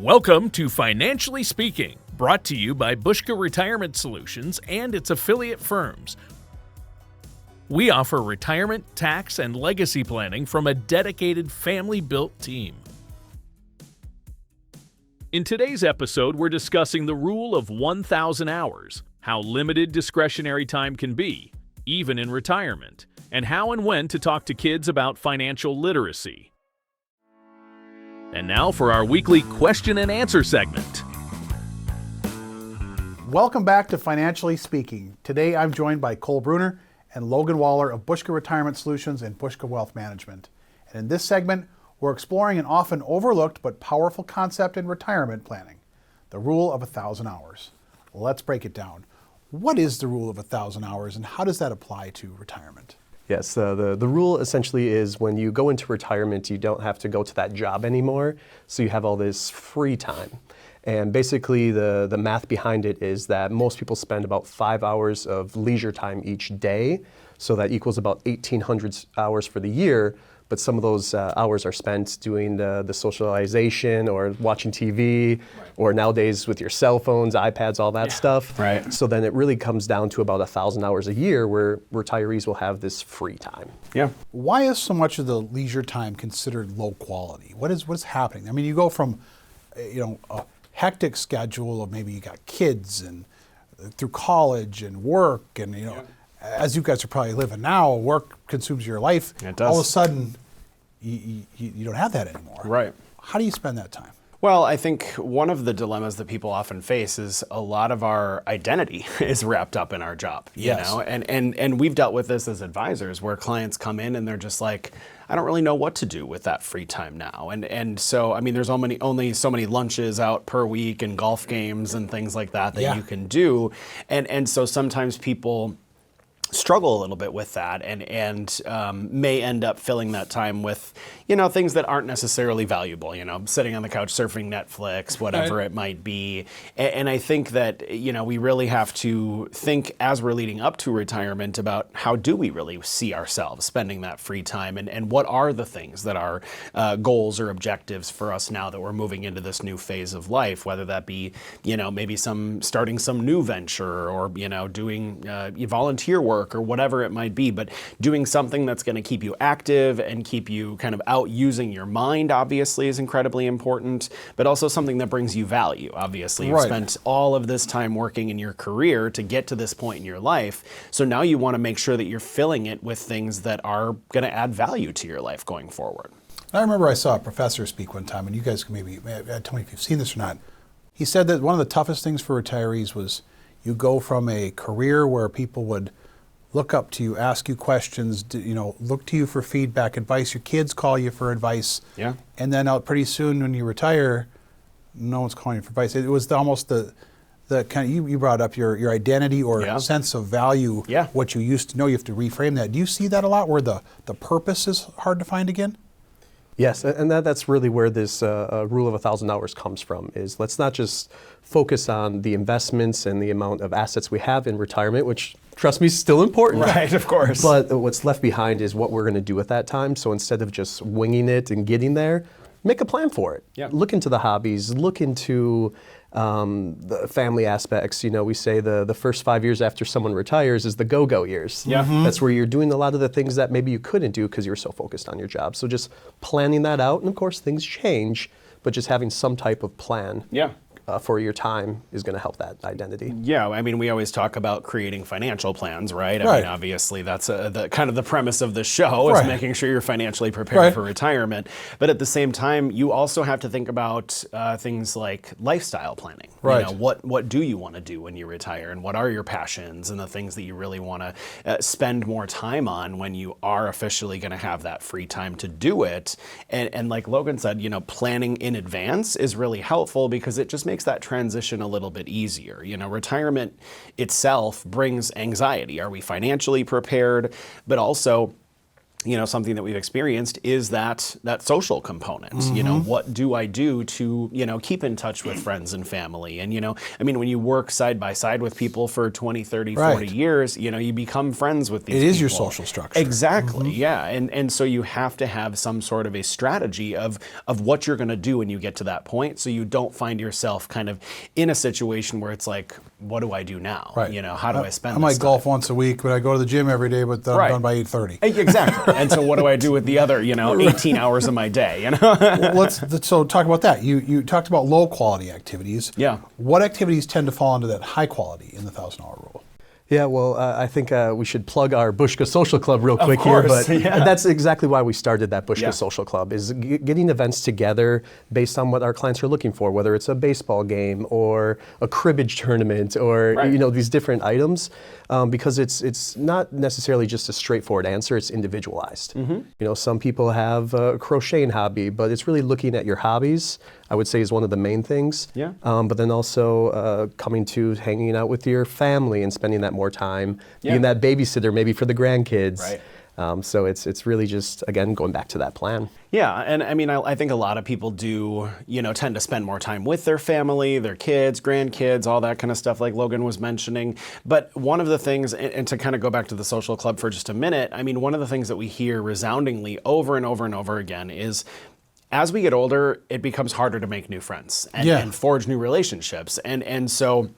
Welcome to Financially Speaking, brought to you by Buska Retirement Solutions and its affiliate firms. We offer retirement, tax, and legacy planning from a dedicated family-built team. In today's episode, we're discussing the rule of 1,000 hours, how limited discretionary time can be, even in retirement, and how and when to talk to kids about financial literacy. And now for our weekly question and answer segment. Welcome back to Financially Speaking. Today I'm joined by Cole Bruner and Logan Waller of Buska Retirement Solutions and Buska Wealth Management. And in this segment, we're exploring an often overlooked but powerful concept in retirement planning, the rule of 1,000 hours. Let's break it down. What is the rule of 1,000 hours and how does that apply to retirement? Yes, the rule essentially is when you go into retirement, you don't have to go to that job anymore, so you have all this free time. And basically the math behind it is that most people spend about 5 hours of leisure time each day, so that equals about 1,800 hours for the year, but some of those hours are spent doing the socialization or watching TV, or nowadays with your cell phones, iPads, all that stuff. Right. So then it really comes down to about 1,000 hours a year where retirees will have this free time. Yeah. Why is so much of the leisure time considered low quality? What's happening? I mean, you go from a hectic schedule of maybe you got kids and through college and work and as you guys are probably living now, work consumes your life. It does. All of a sudden, you don't have that anymore. Right. How do you spend that time? Well, I think one of the dilemmas that people often face is a lot of our identity is wrapped up in our job, you know? And we've dealt with this as advisors where clients come in and they're just like, I don't really know what to do with that free time now. And so, I mean, there's only so many lunches out per week and golf games and things like that you can do. And so sometimes people struggle a little bit with that and may end up filling that time with, things that aren't necessarily valuable, sitting on the couch, surfing Netflix, whatever it might be. And I think that, we really have to think as we're leading up to retirement about how do we really see ourselves spending that free time and what are the things that are goals or objectives for us now that we're moving into this new phase of life, whether that be, maybe starting some new venture or, doing volunteer work or whatever it might be, but doing something that's going to keep you active and keep you kind of out using your mind, obviously, is incredibly important, but also something that brings you value. Obviously, you've spent all of this time working in your career to get to this point in your life, so now you want to make sure that you're filling it with things that are going to add value to your life going forward. I remember I saw a professor speak one time, and you guys can maybe tell me if you've seen this or not. He said that one of the toughest things for retirees was you go from a career where people would look up to you, ask you questions, look to you for feedback, advice. Your kids call you for advice. Yeah. And then pretty soon when you retire, no one's calling you for advice. It was almost the kind of, you brought up your identity or sense of value, what you used to know. You have to reframe that. Do you see that a lot where the purpose is hard to find again? Yes, and that's really where this rule of 1,000 hours comes from, is let's not just focus on the investments and the amount of assets we have in retirement, which, trust me, is still important. Right, of course. But what's left behind is what we're going to do at that time. So instead of just winging it and getting there, make a plan for it. Yeah. Look into the hobbies, look into the family aspects. We say the first 5 years after someone retires is the go-go years. Yeah. Mm-hmm. That's where you're doing a lot of the things that maybe you couldn't do because you were so focused on your job. So just planning that out, and of course things change, but just having some type of plan for your time is going to help that identity. Yeah, I mean, we always talk about creating financial plans, right? I mean, obviously that's the kind of the premise of the show is making sure you're financially prepared for retirement. But at the same time, you also have to think about things like lifestyle planning. Right. What do you want to do when you retire, and what are your passions and the things that you really want to spend more time on when you are officially going to have that free time to do it. And like Logan said, planning in advance is really helpful because it just makes that transition a little bit easier. Retirement itself brings anxiety. Are we financially prepared? But also, something that we've experienced is that social component. What do I do to, keep in touch with friends and family? And, when you work side by side with people for 20, 30, 40 years, you become friends with these people. It is your social structure. Exactly, yeah. And so you have to have some sort of a strategy of what you're going to do when you get to that point, so you don't find yourself kind of in a situation where it's like, what do I do now? Right. How do I spend I this might time? golf once a week, but I go to the gym every day, but I'm done by 8:30. Exactly. And so what do I do with the other, 18 hours of my day? So talk about that. You talked about low quality activities. Yeah. What activities tend to fall into that high quality in the 1,000-hour rule? Yeah, well, I think we should plug our Buska Social Club real quick course, here, but yeah. that's exactly why we started that Buska Yeah. Social Club, is getting events together based on what our clients are looking for, whether it's a baseball game or a cribbage tournament or these different items, because it's not necessarily just a straightforward answer, it's individualized. Some people have a crocheting hobby, but it's really looking at your hobbies, I would say, is one of the main things. Yeah. But then also coming to hanging out with your family and spending that more time, being that babysitter maybe for the grandkids. Right. So it's really just, again, going back to that plan. Yeah, and I think a lot of people do, tend to spend more time with their family, their kids, grandkids, all that kind of stuff like Logan was mentioning. But one of the things, and to kind of go back to the social club for just a minute, one of the things that we hear resoundingly over and over and over again is, as we get older, it becomes harder to make new friends and forge new relationships. And so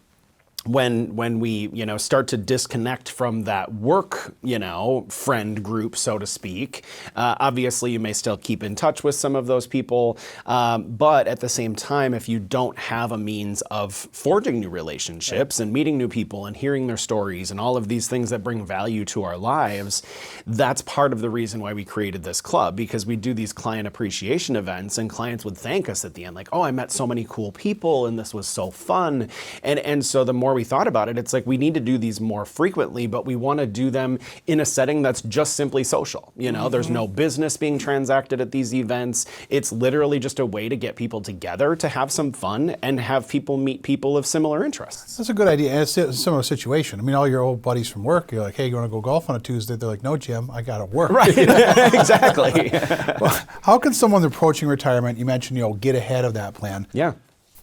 when we, start to disconnect from that work, friend group, so to speak, obviously you may still keep in touch with some of those people. But at the same time, if you don't have a means of forging new relationships and meeting new people and hearing their stories and all of these things that bring value to our lives, that's part of the reason why we created this club, because we do these client appreciation events and clients would thank us at the end, like, oh, I met so many cool people and this was so fun. And so the more we thought about it, it's like we need to do these more frequently, but we want to do them in a setting that's just simply social. There's no business being transacted at these events. It's literally just a way to get people together to have some fun and have people meet people of similar interests. That's a good idea. And it's a similar situation. All your old buddies from work, you're like, hey, you want to go golf on a Tuesday? They're like, no, Jim, I got to work. Right, exactly. Well, how can someone approaching retirement, you mentioned, get ahead of that plan? Yeah.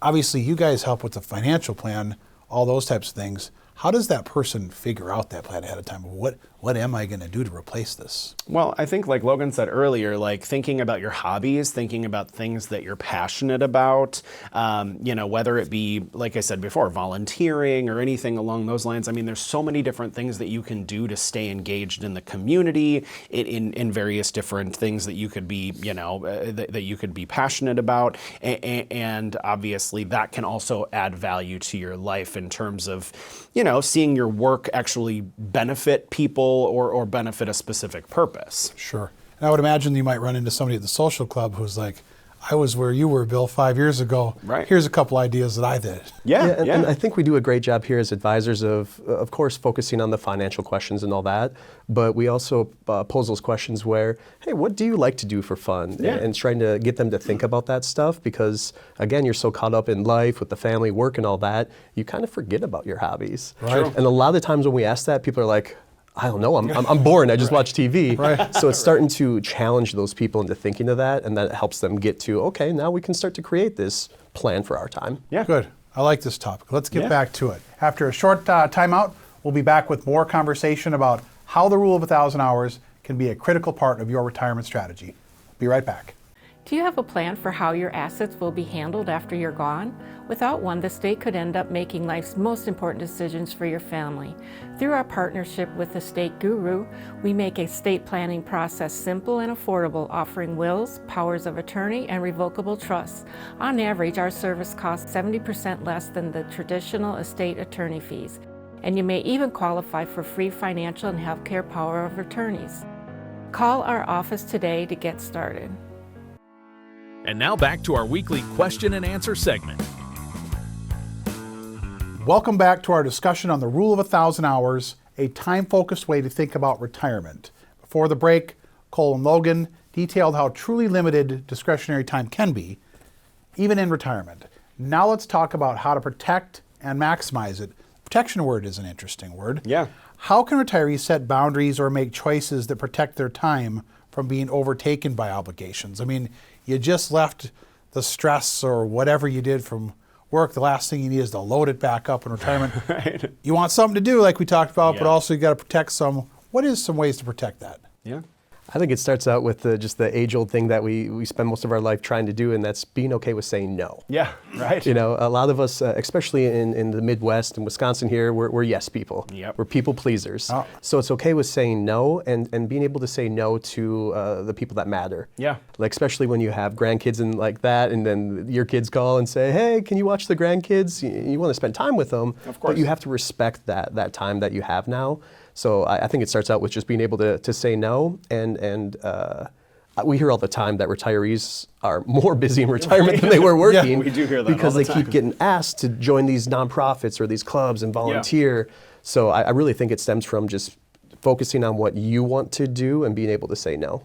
Obviously, you guys help with the financial plan, all those types of things. How does that person figure out that plan ahead of time? What am I going to do to replace this? Well, I think like Logan said earlier, like thinking about your hobbies, thinking about things that you're passionate about, whether it be, like I said before, volunteering or anything along those lines. There's so many different things that you can do to stay engaged in the community in various different things that you could be, that you could be passionate about. And obviously that can also add value to your life in terms of, seeing your work actually benefit people or benefit a specific purpose. Sure. And I would imagine you might run into somebody at the social club who's like, I was where you were, Bill, 5 years ago. Right. Here's a couple ideas that I did. And I think we do a great job here as advisors of course, focusing on the financial questions and all that, but we also pose those questions where, hey, what do you like to do for fun? Yeah. And trying to get them to think about that stuff because, again, you're so caught up in life with the family, work and all that, you kind of forget about your hobbies. Right. And a lot of the times when we ask that, people are like, I don't know, I'm bored, I just watch TV. Right. So it's starting to challenge those people into thinking of that, and that helps them get to, okay, now we can start to create this plan for our time. Yeah. Good. I like this topic. Let's get back to it. After a short timeout, we'll be back with more conversation about how the rule of 1,000 hours can be a critical part of your retirement strategy. Be right back. Do you have a plan for how your assets will be handled after you're gone? Without one, the state could end up making life's most important decisions for your family. Through our partnership with Estate Guru, we make estate planning process simple and affordable, offering wills, powers of attorney, and revocable trusts. On average, our service costs 70% less than the traditional estate attorney fees, and you may even qualify for free financial and healthcare power of attorneys. Call our office today to get started. And now back to our weekly question and answer segment. Welcome back to our discussion on the rule of 1,000 hours, a time-focused way to think about retirement. Before the break, Cole and Logan detailed how truly limited discretionary time can be, even in retirement. Now let's talk about how to protect and maximize it. Protection word is an interesting word. Yeah. How can retirees set boundaries or make choices that protect their time from being overtaken by obligations? I mean, you just left the stress or whatever you did from work. The last thing you need is to load it back up in retirement. Right. You want something to do like we talked about, but Yeah. also you got to protect some. What is some ways to protect that? Yeah. I think it starts out with just the age-old thing that we spend most of our life trying to do, and that's being okay with saying no. Yeah, right. You know, a lot of us, especially in the Midwest and Wisconsin here, we're yes people. Yep. We're people pleasers. Oh. So it's okay with saying no and being able to say no to the people that matter. Yeah. Like especially when you have grandkids and like that, and then your kids call and say, hey, can you watch the grandkids? You want to spend time with them, Of course. but you have to respect that time that you have now. So I think it starts out with just being able to say no, and we hear all the time that retirees are more busy in retirement than they were working. we do hear that because all the they keep time. getting asked to join these nonprofits or these clubs and volunteer. So I really think it stems from just focusing on what you want to do and being able to say no.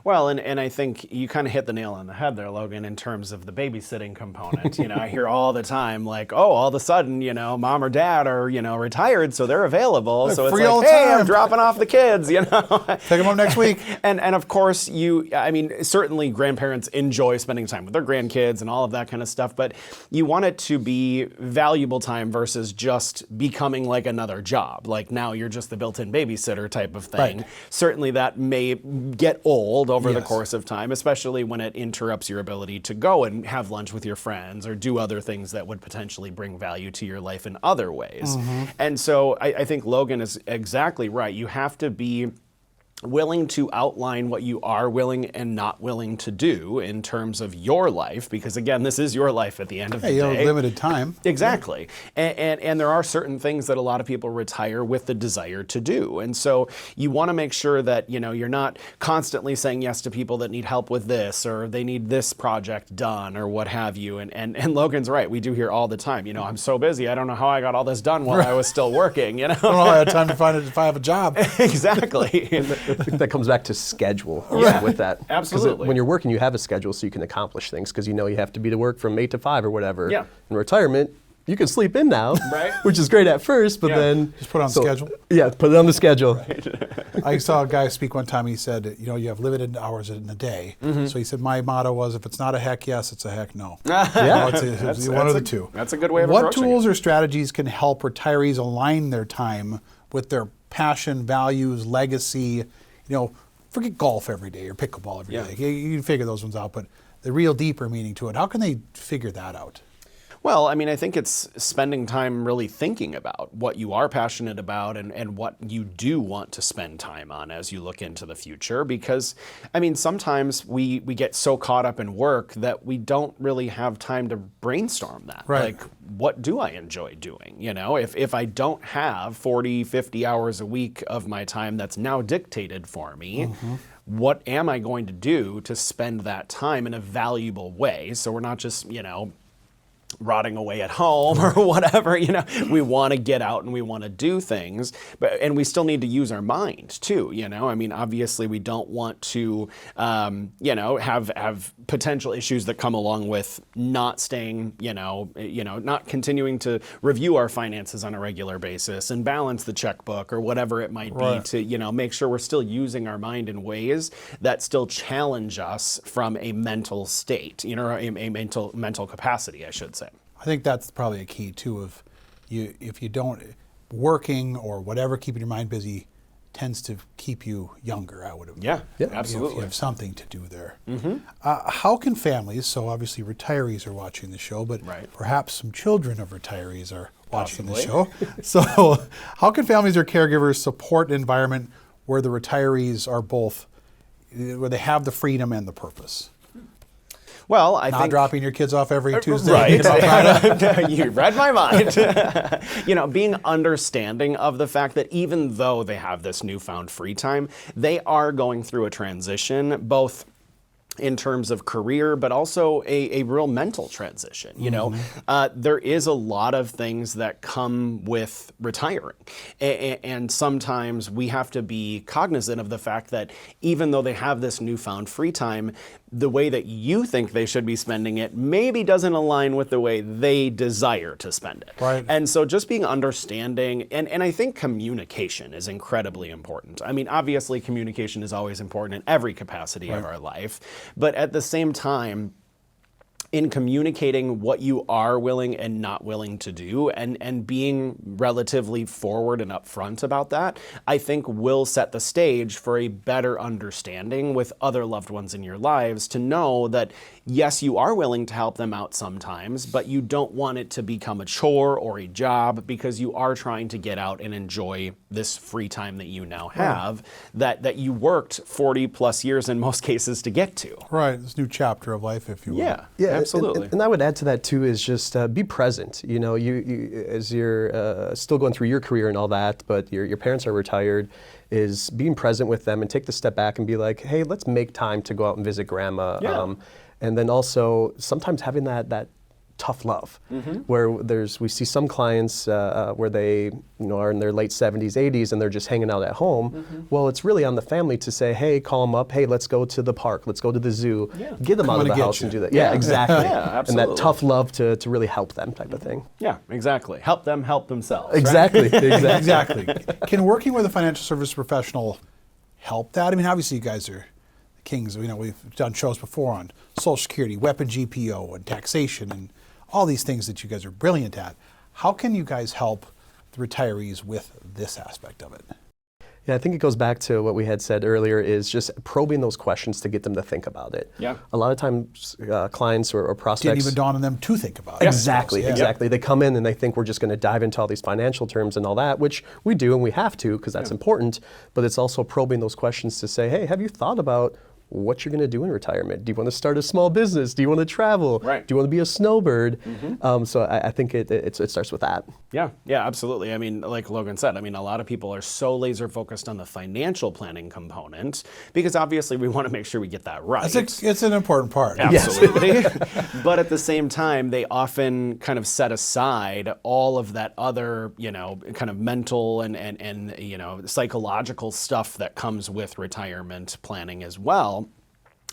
Well, and I think you kind of hit the nail on the head there, Logan, in terms of the babysitting component. You know, I hear all the time, like, oh, all of a sudden, you know, mom or dad are, you know, retired, so they're available. So it's free all like, the hey, I'm time. dropping off the kids, you know. Take them up next week. And of course, I mean, certainly grandparents enjoy spending time with their grandkids and all of that kind of stuff, but you want it to be valuable time versus just becoming like another job. Like now you're just the built-in babysitter type of thing. Right. Certainly that may get old over the Yes. course of time, especially when it interrupts your ability to go and have lunch with your friends or do other things that would potentially bring value to your life in other ways. And so I think Logan is exactly right. You have to be willing to outline what you are willing and not willing to do in terms of your life, because again, this is your life at the end of the Hey, you day. have limited time. Exactly. And there are certain things that a lot of people retire with the desire to do. And so you want to make sure that, you know, you're not constantly saying yes to people that need help with this or they need this project done or what have you. And Logan's right. We do hear all the time, you know, I'm so busy. I don't know how I got all this done while I was still working, you know? I don't know. I had time to find it if I have a job. Exactly. I think that comes back to schedule Yeah, with that. 'Cause absolutely. when you're working, you have a schedule so you can accomplish things because you know you have to be to work from 8 to 5 or whatever. Yeah. In retirement, you can sleep in now, Right. which is great at first, but Yeah. then... Just put it on the schedule. Yeah, put it on the schedule. I saw a guy speak one time. He said, you know, you have limited hours in a day. So he said, my motto was, if it's not a heck yes, it's a heck no. Yeah. It's one of the two. That's a good way of What approaching tools it. or strategies can help retirees align their time with their passion, values, legacy? You know, forget golf every day or pickleball every Yeah. day. You can figure those ones out, but the real deeper meaning to it, how can they figure that out? Well, I mean, I think it's spending time really thinking about what you are passionate about and what you do want to spend time on as you look into the future. Because, I mean, sometimes we get so caught up in work that we don't really have time to brainstorm that. Right. Like, what do I enjoy doing? You know, if I don't have 40, 50 hours a week of my time that's now dictated for me, what am I going to do to spend that time in a valuable way? So we're not just, you know, rotting away at home or whatever, you know, we want to get out and we want to do things, and we still need to use our mind too, you know, I mean, obviously we don't want to, you know, have potential issues that come along with not staying, you know, not continuing to review our finances on a regular basis and balance the checkbook or whatever it might be to, you know, make sure we're still using our mind in ways that still challenge us from a mental state, you know, a mental capacity, I should say. I think that's probably a key too. Of you, if you don't working or whatever, keeping your mind busy tends to keep you younger. I would have. Yeah, If absolutely. you have something to do there. How can families? So obviously retirees are watching the show, but Right. perhaps some children of retirees are watching the Possibly. show. So how can families or caregivers support an environment where the retirees are both, where they have the freedom and the purpose? Well, I Not think dropping your kids off every Tuesday. right. You read my mind. You know, being understanding of the fact that even though they have this newfound free time, they are going through a transition, both in terms of career, but also a real mental transition. You know, there is a lot of things that come with retiring. And sometimes we have to be cognizant of the fact that even though they have this newfound free time, the way that you think they should be spending it maybe doesn't align with the way they desire to spend it. Right. And so just being understanding, and I think communication is incredibly important. I mean, obviously communication is always important in every capacity of our life, but at the same time, in communicating what you are willing and not willing to do, and being relatively forward and upfront about that, I think will set the stage for a better understanding with other loved ones in your lives to know that, yes, you are willing to help them out sometimes, but you don't want it to become a chore or a job because you are trying to get out and enjoy this free time that you now have that you worked 40 plus years in most cases to get to. Right, this new chapter of life, if you will. Yeah, absolutely. And I would add to that too is just be present. You know, you as you're still going through your career and all that, but your parents are retired, is being present with them and take the step back and be like, hey, let's make time to go out and visit grandma. Yeah. And then also sometimes having that tough love, where we see some clients where they are in their late 70s, 80s, and they're just hanging out at home. Well, it's really on the family to say, hey, call them up. Hey, let's go to the park. Let's go to the zoo. Get them out of the house and do that. Yeah, exactly. Absolutely. And that tough love to really help them type of thing. Yeah, exactly. Help them help themselves. Exactly. Exactly. Can working with a financial service professional help that? I mean, obviously you guys are the kings. We've done shows before on Social Security, weapon GPO, and taxation, and all these things that you guys are brilliant at. How can you guys help the retirees with this aspect of it? Yeah, I think it goes back to what we had said earlier, is just probing those questions to get them to think about it. Yeah. A lot of times clients or prospects Didn't even dawn on them to think about it. Exactly. They come in and they think we're just going to dive into all these financial terms and all that, which we do and we have to because that's important, but it's also probing those questions to say, hey, have you thought about what you're going to do in retirement? Do you want to start a small business? Do you want to travel? Right. Do you want to be a snowbird? So I think it starts with that. Yeah, absolutely. I mean, like Logan said, I mean, a lot of people are so laser focused on the financial planning component because obviously we want to make sure we get that right. It's an important part. Absolutely. But at the same time, they often kind of set aside all of that other, kind of mental and psychological stuff that comes with retirement planning as well.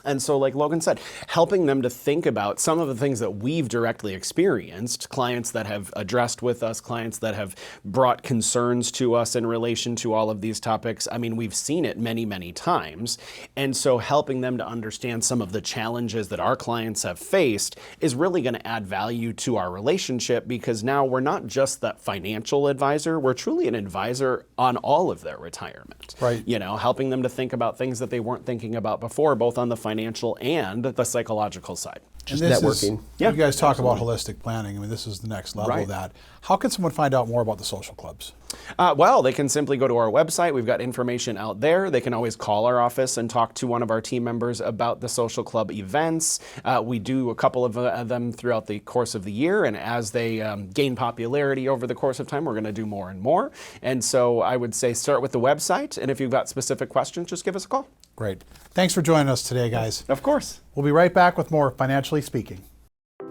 And so, like Logan said, helping them to think about some of the things that we've directly experienced, clients that have addressed with us, clients that have brought concerns to us in relation to all of these topics. I mean, we've seen it many, many times. And so helping them to understand some of the challenges that our clients have faced is really going to add value to our relationship because now we're not just that financial advisor, we're truly an advisor on all of their retirement. Right. Helping them to think about things that they weren't thinking about before, both on the financial and the psychological side. Just networking. You guys talk about holistic planning. I mean, this is the next level of that. How can someone find out more about the social clubs? Well, they can simply go to our website. We've got information out there. They can always call our office and talk to one of our team members about the social club events. We do a couple of them throughout the course of the year, and as they gain popularity over the course of time, we're going to do more and more. And so I would say start with the website, and if you've got specific questions, just give us a call. Great. Thanks for joining us today, guys. Of course. We'll be right back with more Financially Speaking.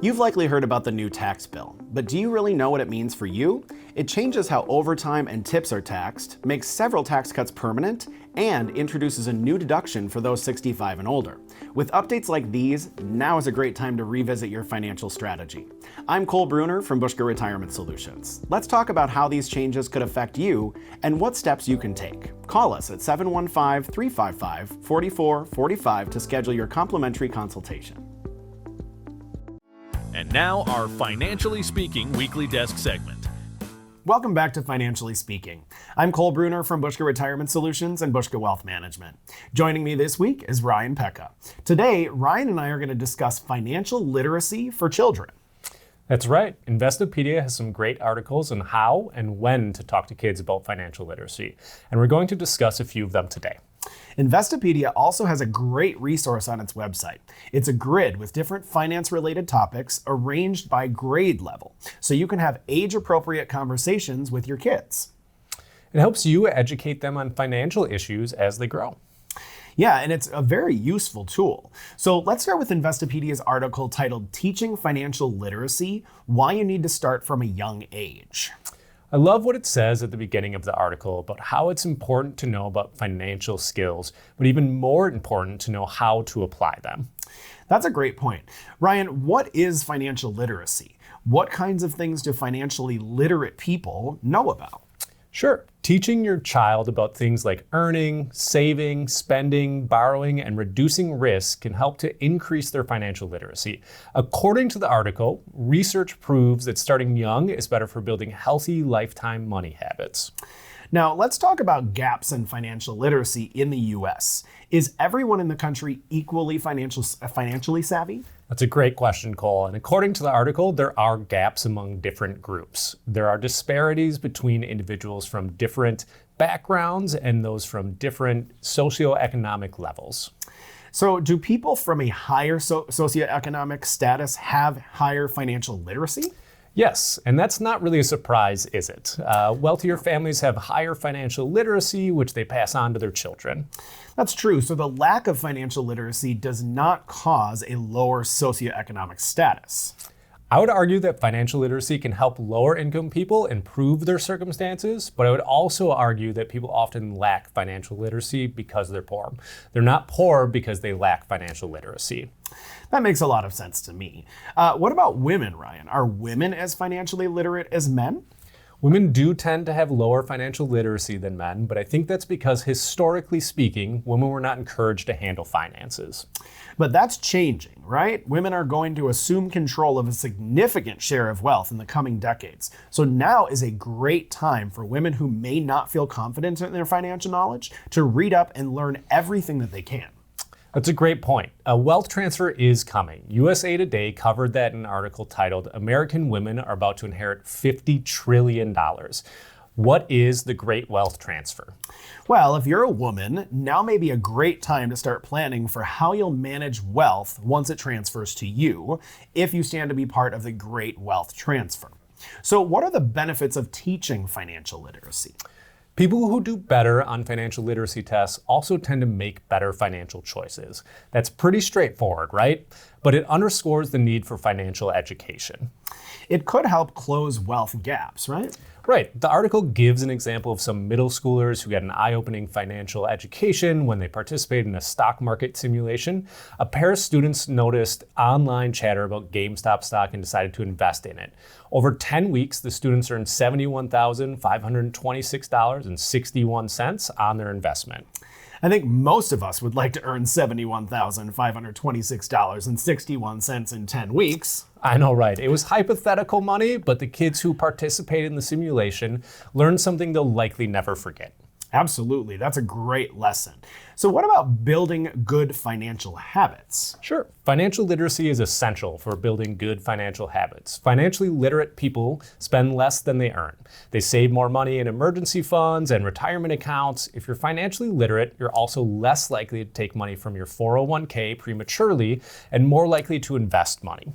You've likely heard about the new tax bill, but do you really know what it means for you? It changes how overtime and tips are taxed, makes several tax cuts permanent, and introduces a new deduction for those 65 and older. With updates like these, now is a great time to revisit your financial strategy. I'm Cole Bruner from Buska Retirement Solutions. Let's talk about how these changes could affect you and what steps you can take. Call us at 715-355-4445 to schedule your complimentary consultation. And now our Financially Speaking weekly desk segment. Welcome back to Financially Speaking. I'm Cole Bruner from Buska Retirement Solutions and Buska Wealth Management. Joining me this week is Ryan Pekka. Today, Ryan and I are going to discuss financial literacy for children. That's right. Investopedia has some great articles on how and when to talk to kids about financial literacy, and we're going to discuss a few of them today. Investopedia also has a great resource on its website. It's a grid with different finance-related topics arranged by grade level, so you can have age-appropriate conversations with your kids. It helps you educate them on financial issues as they grow. Yeah, and it's a very useful tool. So let's start with Investopedia's article titled Teaching Financial Literacy, Why You Need to Start from a Young Age. I love what it says at the beginning of the article about how it's important to know about financial skills, but even more important to know how to apply them. That's a great point. Ryan, what is financial literacy? What kinds of things do financially literate people know about? Sure. Teaching your child about things like earning, saving, spending, borrowing, and reducing risk can help to increase their financial literacy. According to the article, research proves that starting young is better for building healthy lifetime money habits. Now, let's talk about gaps in financial literacy in the US. Is everyone in the country equally financially savvy? That's a great question, Cole. And according to the article, there are gaps among different groups. There are disparities between individuals from different backgrounds and those from different socioeconomic levels. So, do people from a higher socioeconomic status have higher financial literacy? Yes, and that's not really a surprise, is it? Wealthier families have higher financial literacy, which they pass on to their children. That's true. So the lack of financial literacy does not cause a lower socioeconomic status. I would argue that financial literacy can help lower income people improve their circumstances, but I would also argue that people often lack financial literacy because they're poor. They're not poor because they lack financial literacy. That makes a lot of sense to me. What about women, Ryan? Are women as financially literate as men? Women do tend to have lower financial literacy than men, but I think that's because historically speaking, women were not encouraged to handle finances. But that's changing, right? Women are going to assume control of a significant share of wealth in the coming decades. So now is a great time for women who may not feel confident in their financial knowledge to read up and learn everything that they can. That's a great point. A wealth transfer is coming. USA Today covered that in an article titled, "American Women Are About to Inherit $50 trillion. What is the Great Wealth Transfer?" Well, if you're a woman, now may be a great time to start planning for how you'll manage wealth once it transfers to you, if you stand to be part of the Great Wealth Transfer. So what are the benefits of teaching financial literacy? People who do better on financial literacy tests also tend to make better financial choices. That's pretty straightforward, right? But it underscores the need for financial education. It could help close wealth gaps, right? Right. The article gives an example of some middle schoolers who got an eye-opening financial education when they participated in a stock market simulation. A pair of students noticed online chatter about GameStop stock and decided to invest in it. Over 10 weeks, the students earned $71,526.61 on their investment. I think most of us would like to earn $71,526.61 in 10 weeks. I know, right? It was hypothetical money, but the kids who participated in the simulation learned something they'll likely never forget. Absolutely. That's a great lesson. So what about building good financial habits? Sure. Financial literacy is essential for building good financial habits. Financially literate people spend less than they earn. They save more money in emergency funds and retirement accounts. If you're financially literate, you're also less likely to take money from your 401k prematurely and more likely to invest money.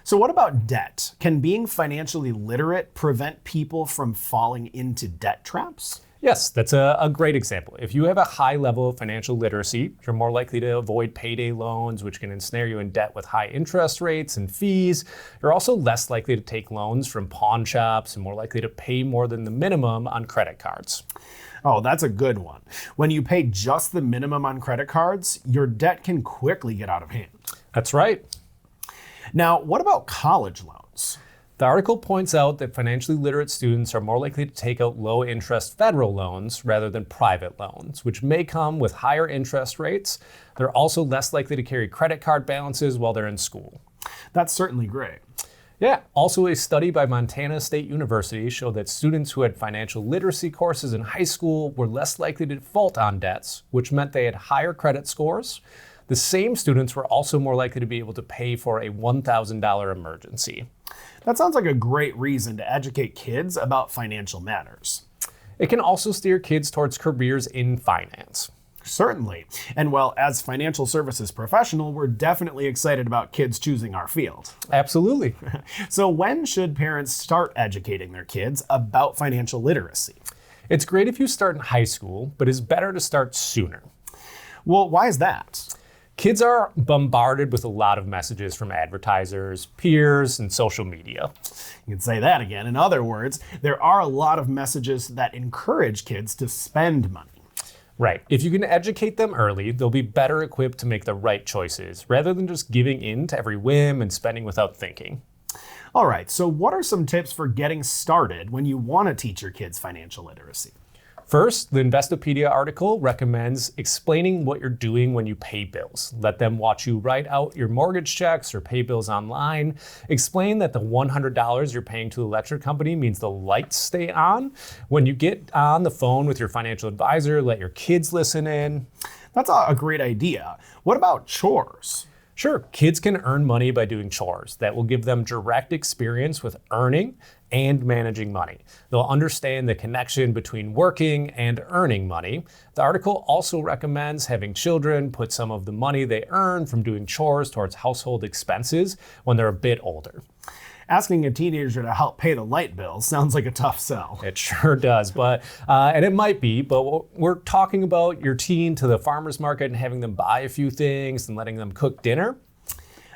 So what about debt? Can being financially literate prevent people from falling into debt traps? Yes, that's a great example. If you have a high level of financial literacy, you're more likely to avoid payday loans, which can ensnare you in debt with high interest rates and fees. You're also less likely to take loans from pawn shops and more likely to pay more than the minimum on credit cards. Oh, that's a good one. When you pay just the minimum on credit cards, your debt can quickly get out of hand. That's right. Now, what about college loans? The article points out that financially literate students are more likely to take out low-interest federal loans rather than private loans, which may come with higher interest rates. They're also less likely to carry credit card balances while they're in school. That's certainly great. Yeah, also a study by Montana State University showed that students who had financial literacy courses in high school were less likely to default on debts, which meant they had higher credit scores. The same students were also more likely to be able to pay for a $1,000 emergency. That sounds like a great reason to educate kids about financial matters. It can also steer kids towards careers in finance. Certainly. And well, as financial services professional, we're definitely excited about kids choosing our field. Absolutely. So when should parents start educating their kids about financial literacy? It's great if you start in high school, but it's better to start sooner. Well, why is that? Kids are bombarded with a lot of messages from advertisers, peers, and social media. You can say that again. In other words, there are a lot of messages that encourage kids to spend money. Right. If you can educate them early, they'll be better equipped to make the right choices rather than just giving in to every whim and spending without thinking. All right, so what are some tips for getting started when you want to teach your kids financial literacy? First, the Investopedia article recommends explaining what you're doing when you pay bills. Let them watch you write out your mortgage checks or pay bills online. Explain that the $100 you're paying to the electric company means the lights stay on. When you get on the phone with your financial advisor, let your kids listen in. That's a great idea. What about chores? Sure, kids can earn money by doing chores. That will give them direct experience with earning and managing money. They'll understand the connection between working and earning money. The article also recommends having children put some of the money they earn from doing chores towards household expenses when they're a bit older. Asking a teenager to help pay the light bill sounds like a tough sell. It sure does, and it might be, but we're talking about your teen to the farmer's market and having them buy a few things and letting them cook dinner.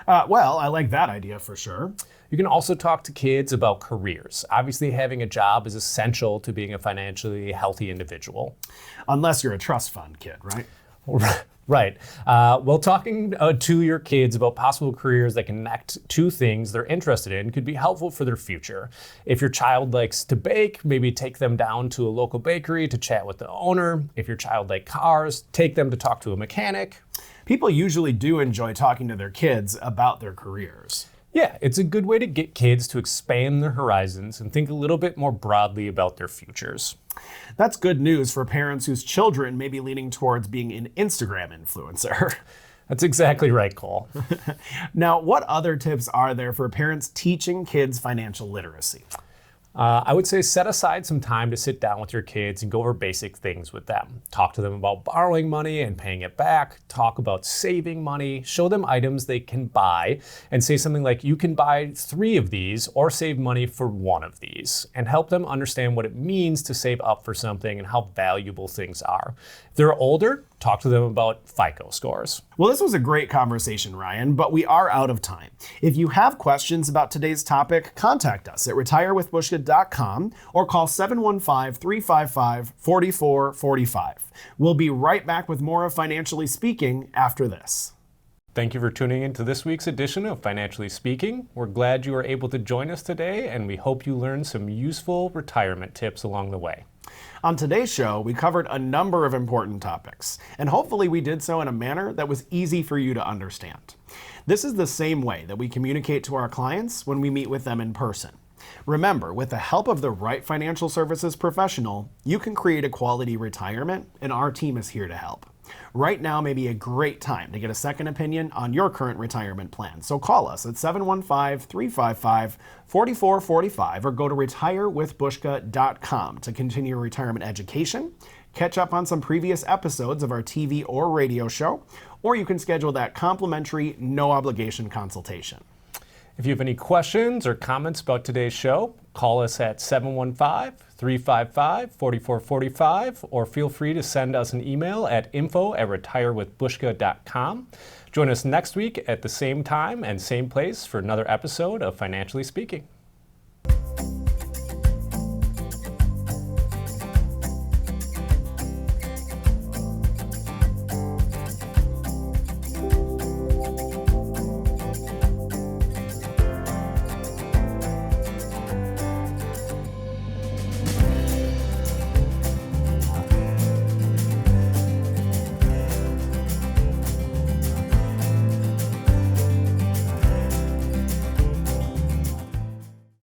Well, I like that idea for sure. You can also talk to kids about careers. Obviously, having a job is essential to being a financially healthy individual. Unless you're a trust fund kid, right? Right. Well, talking to your kids about possible careers that connect to things they're interested in could be helpful for their future. If your child likes to bake, maybe take them down to a local bakery to chat with the owner. If your child likes cars, take them to talk to a mechanic. People usually do enjoy talking to their kids about their careers. Yeah, it's a good way to get kids to expand their horizons and think a little bit more broadly about their futures. That's good news for parents whose children may be leaning towards being an Instagram influencer. That's exactly right, Cole. Now, what other tips are there for parents teaching kids financial literacy? I would say set aside some time to sit down with your kids and go over basic things with them. Talk to them about borrowing money and paying it back. Talk about saving money. Show them items they can buy and say something like, you can buy 3 of these or save money for 1 of these, and help them understand what it means to save up for something and how valuable things are. If they're older, talk to them about FICO scores. Well, this was a great conversation, Ryan, but we are out of time. If you have questions about today's topic, contact us at retirewithbuska.com or call 715-355-4445. We'll be right back with more of Financially Speaking after this. Thank you for tuning in to this week's edition of Financially Speaking. We're glad you were able to join us today, and we hope you learned some useful retirement tips along the way. On today's show, we covered a number of important topics, and hopefully we did so in a manner that was easy for you to understand. This is the same way that we communicate to our clients when we meet with them in person. Remember, with the help of the right financial services professional, you can create a quality retirement, and our team is here to help. Right now may be a great time to get a second opinion on your current retirement plan. So call us at 715-355-4445 or go to retirewithbuska.com to continue your retirement education, catch up on some previous episodes of our TV or radio show, or you can schedule that complimentary, no obligation consultation. If you have any questions or comments about today's show, call us at 715-355-4445 or feel free to send us an email at info@retirewithbuska.com. Join us next week at the same time and same place for another episode of Financially Speaking.